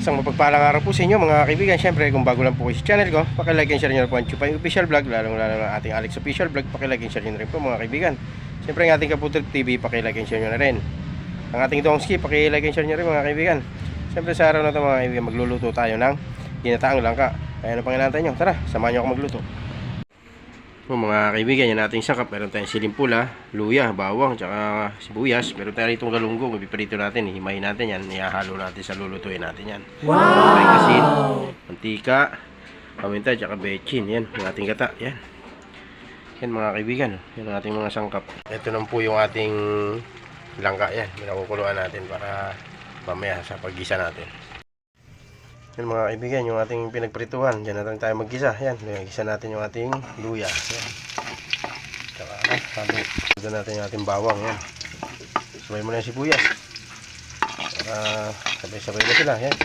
Isang mapagpalang araw po sa inyo mga kaibigan. Siyempre kung bago lang po kayo sa channel ko, pakilike and share nyo na po ang Chupay Official Vlog, lalong lalo na ating Alex Official Vlog. Pakilike and share nyo na rin po mga kaibigan. Siyempre ang ating Kaputrip TV, pakilike and share nyo na rin. Ang ating Dongski, pakilike and share nyo rin mga kaibigan. Siyempre sa araw na ito mga kaibigan, magluluto tayo ng ginataang langka. Kaya ano pang inantay nyo? Tara, samahan nyo ako magluto. Mga kaibigan, yan nating sakap. Meron tayong siling pula, luya, bawang, tsaka sibuyas. Meron tayo itong galunggong. Ipiprito natin, himayin natin yan. Ihahalo natin sa lulutuin natin yan. Wow! May asin, mantika, paminta, tsaka bechin. Yan, yung ating gata. Yan. Yan mga kaibigan. Yan ang ating mga sangkap. Ito naman po yung ating langka. Yan, pinakukuluan natin para mamaya sa paggisa natin. Yan mga kaibigan, yung ating pinagprituhan. Diyan natin tayo maggisa. Yan, gisa natin yung ating luya. Yan. Tsaka doon natin yung ating bawang. Yan. Sabay mo na yung sibuyas. Sabay-sabay na sila. Yan.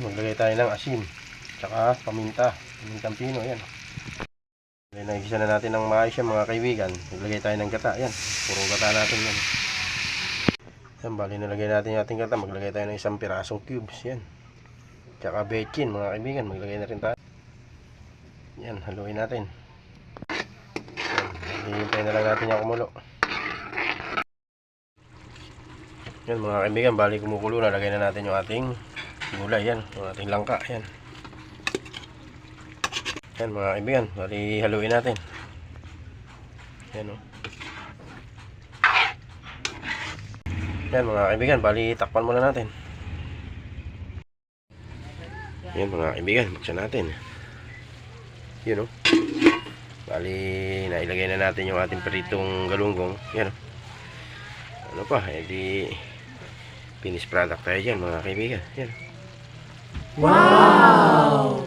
Maglagay tayo ng asin. Tsaka paminta. Pamintang pino. Yan. Nagisa na natin ng maayos yan mga kaibigan. Maglagay tayo ng gata. Yan. Puro gata natin yan. Yan, bali nalagay natin yung ating gata. Maglagay tayo ng isang pirasong cubes. Yan. Tsaka bechin mga kaibigan, maglagay na rin tayo. Yan, haluin natin. Hihintayin na lang natin yung kumulo. Yan mga kaibigan, bali kumukulo, nalagay na natin yung ating gulay. Yan, yung ating langka. Yan. Yan mga kaibigan, bali haluin natin. Yan o. Yan mga kaibigan, bali takpan muna natin. Yan mga kaibigan, buksan natin. Yun o. Bali, nailagay na natin yung ating pritong galunggong. Yan o. Ano pa, edi finished product tayo dyan mga kaibigan. Yan. Wow!